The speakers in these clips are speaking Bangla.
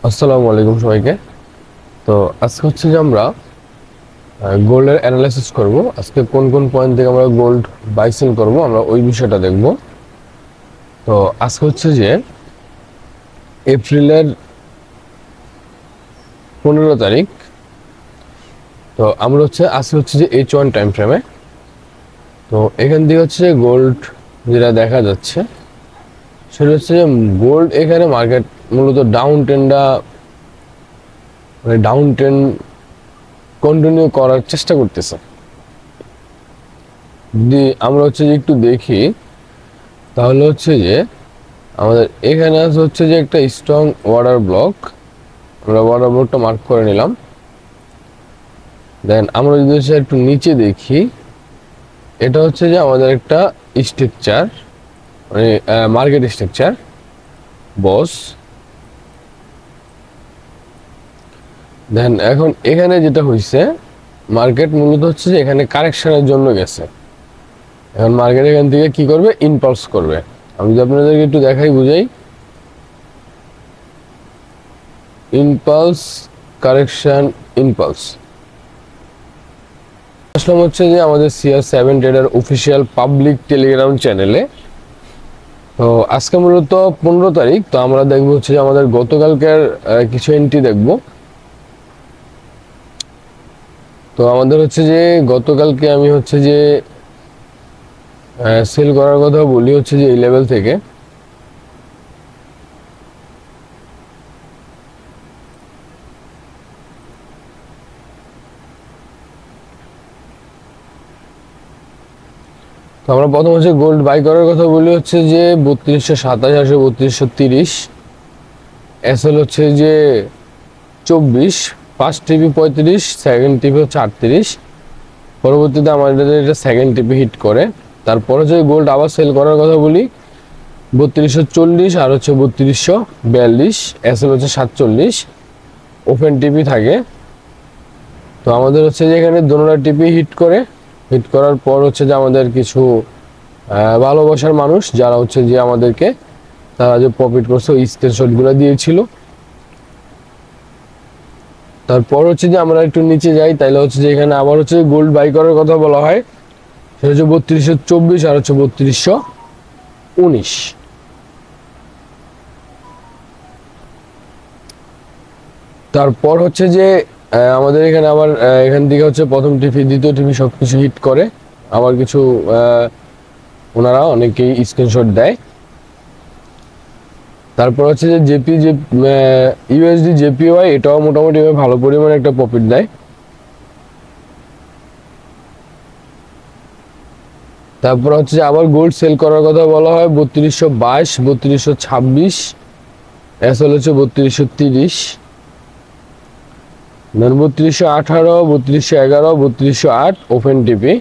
আসসালামু আলাইকুম সবাইকে। তো আজকে হচ্ছে যে আমরা গোল্ডের অ্যানালাইসিস করব। আজকে কোন কোন পয়েন্ট থেকে আমরা গোল্ড বাই সেল করব আমরা ওই বিষয়টা দেখব। তো আজকে হচ্ছে যে এপ্রিলের 15 তারিখ। তো আমরা হচ্ছে আজকে হচ্ছে যে H1 টাইম ফ্রেমে। তো এখান থেকে হচ্ছে যে গোল্ড যেটা দেখা যাচ্ছে সেটা হচ্ছে যে গোল্ড এখানে মার্কেট মূলত ডাউন ট্রেন্ডটা ডাউন ট্রেন্ড কন্টিনিউ করার চেষ্টা করতেছে। যদি আমরা হচ্ছে যে একটু দেখি তাহলে হচ্ছে যে আমাদের এখানে আছে হচ্ছে যে একটা স্ট্রং ওয়াটার ব্লক। আমরা ওয়াটার ব্লকটা মার্ক করে নিলাম। দেন আমরা যদি হচ্ছে একটু নিচে দেখি, এটা হচ্ছে যে আমাদের একটা স্ট্রাকচার, মানে মার্কেট স্ট্রাকচার বস। দেন এখন এখানে যেটা হয়েছে, মার্কেট মূলত হচ্ছে যে এখানে কারেকশনের জন্য গেছে। এখন মার্কেট এখান থেকে কি করবে, ইনপালস করবে। আমি যদি আপনাদেরকে একটু দেখাই বুঝাই, ইনপালস, কারেকশন, ইনপালস। আসলাম হচ্ছে যে আমাদের CR7 tedder official public Telegram চ্যানেলে। তো আজকে মূলত 15 তারিখ। তো আমরা দেখবো হচ্ছে যে আমাদের গতকালকার কিছু এন্ট্রি দেখব। তো আমাদের হচ্ছে যে গতকালকে আমি হচ্ছে যে সেল করার কথা বলি হচ্ছে যে এই লেভেল থেকে। তো আমরা প্রথম হচ্ছে গোল্ড বাই করার কথা বলি হচ্ছে যে 3227 আসে 3230। এসএল হচ্ছে যে 24, ফার্স্ট টিপি 35, সেকেন্ড টিপি হচ্ছে 38। পরবর্তীতে আমাদের এটা সেকেন্ড টিপি হিট করে। তারপর হচ্ছে গোল্ড আবার সেল করার কথা বলি 3240 আর হচ্ছে 3242। এসএল হচ্ছে 47, ওপেন টিপি থাকে। তো আমাদের হচ্ছে যে এখানে দোনোটা টিপি হিট করে। হিট করার পর হচ্ছে যে আমাদের কিছু ভালোবাসার মানুষ যারা হচ্ছে যে আমাদেরকে তারা যে প্রফিট করছে ওই স্ক্রিনশটগুলো দিয়েছিল। তারপর হচ্ছে যে আমরা একটু নিচে যাই, তাইলে হচ্ছে যে এখানে আবার হচ্ছে গোল্ড বাই করার কথা বলা হয়, সেটা হচ্ছে 3224 আর হচ্ছে 3219। তারপর হচ্ছে যে আমাদের এখানে আবার এখান থেকে হচ্ছে প্রথম টিভি দ্বিতীয় টিভি সবকিছু হিট করে। আবার কিছু ওনারা অনেকেই স্ক্রিনশট দেয়। তারপর হচ্ছে যে জেপি যে ইউএসডি জেপিওয়াই, এটাও মোটামুটি ভালো পরিমাণে একটা প্রফিট দেয়। তারপর হচ্ছে যে আবার গোল্ড সেল করার কথা বলা হয় 3222, 3226। এসএল হচ্ছে 3230, 3218, 3211, 3208 ওপেন টিপি।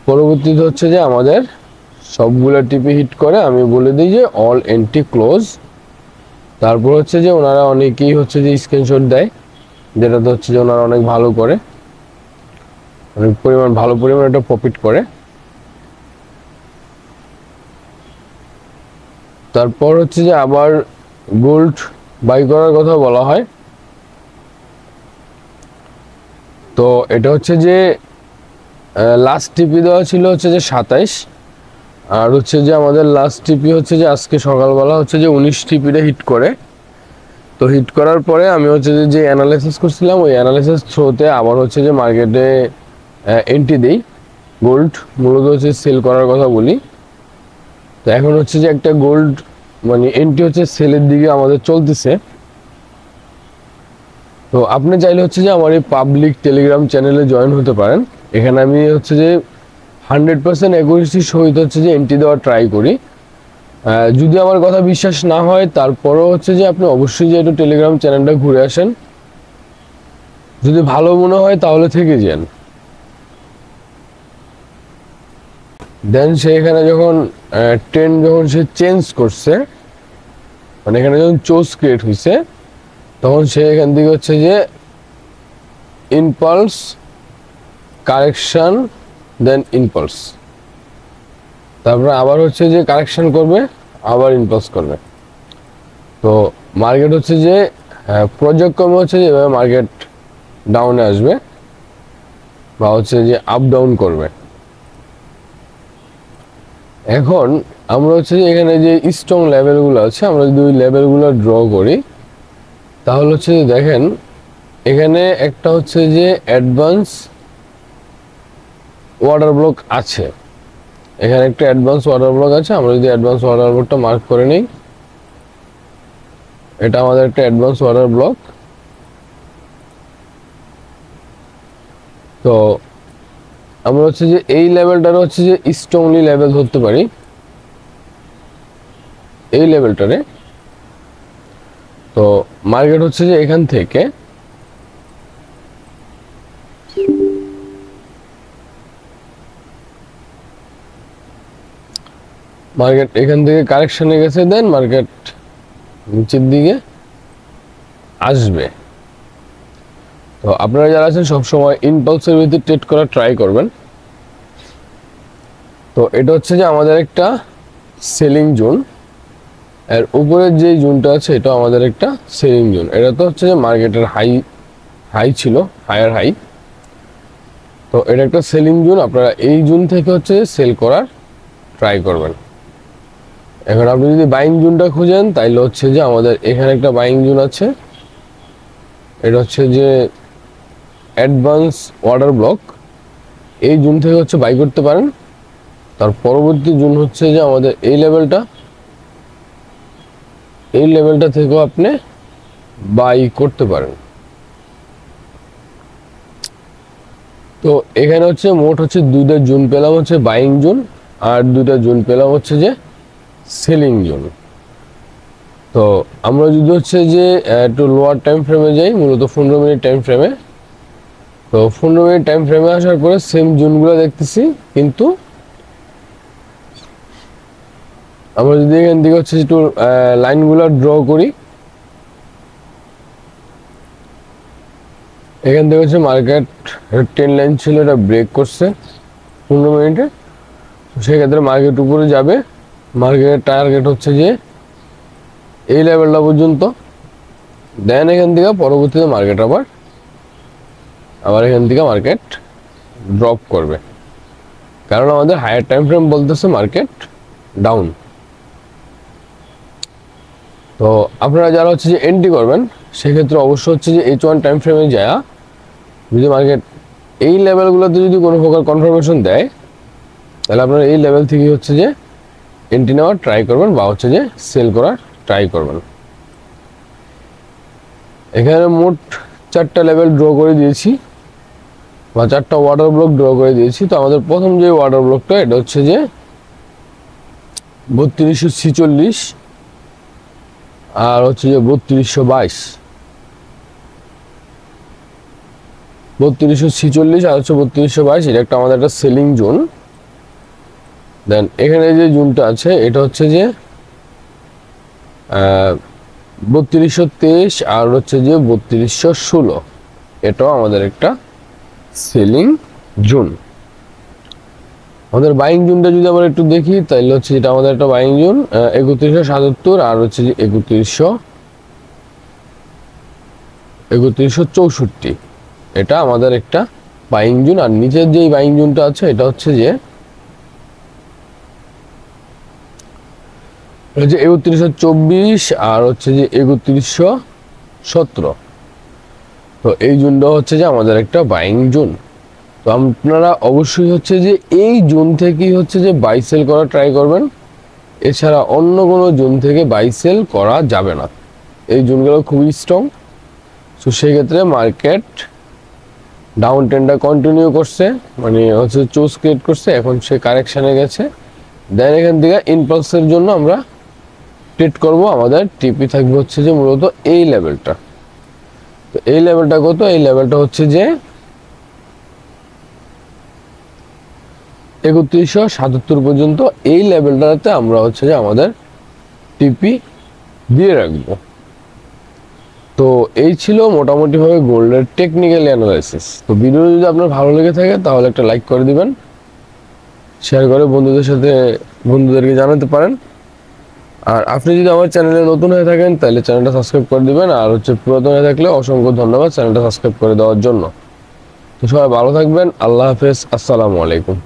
পরবর্তীতে হচ্ছে যে আমাদের সবগুলো টিপি হিট করে। আমি বলে দিই যে অল এন্ট্রি ক্লোজ। তারপর হচ্ছে যে ওনারা অনেকেই হচ্ছে যে স্ক্রিনশট দেয়, যেটাতে হচ্ছে যে ওনারা অনেক ভালো করে, অনেক পরিমাণ ভালো পরিমাণ একটা প্রফিট করে। তারপর হচ্ছে যে আবার গোল্ড বাই করার কথা বলা হয়। তো এটা হচ্ছে যে লাস্ট টিপি দেওয়া ছিল হচ্ছে যে 27, আর হচ্ছে যে আমাদের লাস্ট টিপি হচ্ছে যে আজকে সকালবেলা হচ্ছে যে 19 টিপিটা হিট করে। তো হিট করার পরে আমি হচ্ছে যে অ্যানালাইসিস করছিলাম, ওই অ্যানালাইসিস থ্রুতে আবার হচ্ছে যে মার্কেটে এন্ট্রি দেই। গোল্ড মূলত হচ্ছে সেল করার কথা বলি। তো এখন হচ্ছে যে একটা গোল্ড মানে এন্ট্রি হচ্ছে সেলের দিকে আমাদের চলতেছে। তো আপনি চাইলে হচ্ছে যে আমার এই পাবলিক টেলিগ্রাম চ্যানেলে জয়েন হতে পারেন। এখানে আমি হচ্ছে যে 100% অ্যাকুরেসির সহিত হচ্ছে যে এন্ট্রি দেওয়ার ট্রাই করি। যদি আমার কথা বিশ্বাস না হয় তারপরও হচ্ছে যে আপনি অবশ্যই যে একটু টেলিগ্রাম চ্যানেলটা ঘুরে আসেন। যদি ভালো মনে হয় তাহলে থেকে যান। দেন সে এখানে যখন ট্রেন্ড যখন সে চেঞ্জ করছে, মানে এখানে যখন চোজ ক্রিয়েট হয়েছে, তখন সে এখান থেকে হচ্ছে যে ইনপালস, কারেকশন, দেন ইনপালস। তারপরে আবার হচ্ছে যে কারেকশন করবে, আবার ইনপালস করবে। তো মার্কেট হচ্ছে যে পর্যায়ক্রমে হচ্ছে যে এভাবে মার্কেট ডাউনে আসবে বা হচ্ছে যে আপ ডাউন করবে। এখন আমরা হচ্ছে যে এখানে যে স্ট্রং লেভেলগুলো আছে, আমরা যদি ওই লেভেলগুলো ড্র করি তাহলে হচ্ছে যে দেখেন এখানে একটা হচ্ছে যে অ্যাডভান্স ওয়াটার ব্লক আছে, এখানে একটা অ্যাডভান্স ওয়াটার ব্লক আছে। আমরা যদি অ্যাডভান্স ওয়াটার ব্লকটা মার্ক করে নিই, এটা আমাদের একটা অ্যাডভান্স ওয়াটার ব্লক। তো আমরা হচ্ছে যে এই লেভেলটার হচ্ছে যে স্ট্রংলি লেভেল ধরতে পারি, এই লেভেলটারে। তো মার্কেট হচ্ছে যে এখান থেকে কারেকশনে গেছে, দেন মার্কেট নিচের দিকে আসবে। তো আপনারা যারা আছেন সবসময় ইম্পালসের ভিত্তিতে ট্রেড করা ট্রাই করবেন। তো এটা হচ্ছে যে আমাদের একটা সেলিং জোন, এর উপরের যে জোনটা আছে এটা আমাদের একটা সেলিং জোন। এটা তো হচ্ছে যে মার্কেটের হাই ছিল, হায়ার হাই। তো এটা একটা সেলিং জোন, আপনারা এই জোন থেকে হচ্ছে সেল করার ট্রাই করবেন। এখন আপনি যদি বাইং জোনটা খুঁজেন তাইলে হচ্ছে যে আমাদের এখানে একটা বাইং জোন আছে, এটা হচ্ছে যে অ্যাডভান্স অর্ডার ব্লক। এই জোন থেকে হচ্ছে বাই করতে পারেন। তার পরবর্তী জোন হচ্ছে যে আমাদের এই লেভেলটা, এই লেভেলটা থেকেও আপনি বাই করতে পারেন। তো এখানে হচ্ছে মোট হচ্ছে দুইটা জোন পেলাম হচ্ছে বাইং জোন, আর দুইটা জোন পেলাম হচ্ছে যে সেলিং জোন। তো আমরা যদি হচ্ছে যে একটু লোয়ার টাইম ফ্রেমে যাই, মূলত 15 মিনিট টাইম ফ্রেমে। তো 15 মিনিট টাইম ফ্রেমে আসার পরে সেম জোনগুলো দেখতেছি, কিন্তু আমরা যদি এখান থেকে হচ্ছে একটু লাইনগুলো ড্র করি, এখান থেকে হচ্ছে মার্কেট 10 লাইন ছিল, এটা ব্রেক করছে 15 মিনিটে। সেক্ষেত্রে মার্কেট উপরে যাবে। মার্কেটের টার্গেট হচ্ছে যে এই লেভেলটা পর্যন্ত, দেন এখান থেকে পরবর্তীতে মার্কেট আবার এখান থেকে মার্কেট ড্রপ করবে, কারণ আমাদের হায়ার টাইম ফ্রেম বলতেছে মার্কেট ডাউন। তো আপনারা যারা হচ্ছে যে এন্ট্রি করবেন সেক্ষেত্রে অবশ্যই হচ্ছে যে H1 টাইম ফ্রেমে যায়, যদি মার্কেট এই লেভেলগুলোতে যদি কোনো প্রকার কনফার্মেশন দেয় তাহলে আপনারা এই লেভেল থেকে হচ্ছে যে এন্ট্রি নেওয়ার ট্রাই করবেন বা হচ্ছে যে সেল করার ট্রাই করবেন। এখানে মোট 4টা লেভেল ড্র করে দিয়েছি বা 4টা ওয়াটার ব্লক ড্র করে দিয়েছি। তো আমাদের প্রথম যে ওয়াটার ব্লকটা এটা হচ্ছে যে 3246 আর হচ্ছে যে 3222, 3246 আর হচ্ছে 3222, এটা একটা আমাদের একটা সেলিং জোন। দেন এখানে যে জোনটা আছে এটা হচ্ছে যে 3223 আর হচ্ছে যে 3216, এটাও আমাদের একটা সেলিং জোন। আমাদের বাইং জোনটা যদি আমরা একটু দেখি তাহলে হচ্ছে যেটা আমাদের একটা বাইং জোন 3177 আর হচ্ছে যে 3164, এটা আমাদের একটা বাইং জোন। আর নিচের যে বাইং জোনটা আছে এটা হচ্ছে যে 3124 আর হচ্ছে যে 3117। তো এই জোনটা হচ্ছে যে আমাদের একটা বাইং জোন। তো আপনারা অবশ্যই হচ্ছে যে এই জোন থেকেই হচ্ছে যে বাই সেল করা ট্রাই করবেন, এছাড়া অন্য কোনো জোন থেকে বাই সেল করা যাবে না। এই জোনগুলো খুবই স্ট্রং। তো সেই ক্ষেত্রে মার্কেট ডাউন ট্রেন্ডটা কন্টিনিউ করছে, মানে হচ্ছে চুজ ক্রিয়েট করছে, এখন সে কারেকশানে গেছে। দেন এখান থেকে ইনপালসের জন্য আমরা ট্রেড করব। আমাদের টিপি থাকবে হচ্ছে যে মূলত এই লেভেলটা। তো এই লেভেলটা কত? এই লেভেলটা হচ্ছে যে 3177 পর্যন্ত। এই লেভেলটাতে আমরা হচ্ছে যে আমাদের টিপি দিয়ে রাখবো। তো এই ছিল মোটামুটিভাবে গোল্ডের টেকনিক্যাল অ্যানালাইসিস। তো ভিডিও যদি আপনার ভালো লেগে থাকে তাহলে একটা লাইক করে দিবেন, শেয়ার করে বন্ধুদেরকে জানাতে পারেন। আর আপনি যদি আমার চ্যানেলে নতুন হয়ে থাকেন তাহলে চ্যানেলটা সাবস্ক্রাইব করে দিবেন, আর হচ্ছে পুরাতন হয়ে থাকলে অসংখ্য ধন্যবাদ চ্যানেলটা সাবস্ক্রাইব করে দেওয়ার জন্য। তো সবাই ভালো থাকবেন, আল্লাহ হাফেজ, আসসালামু আলাইকুম।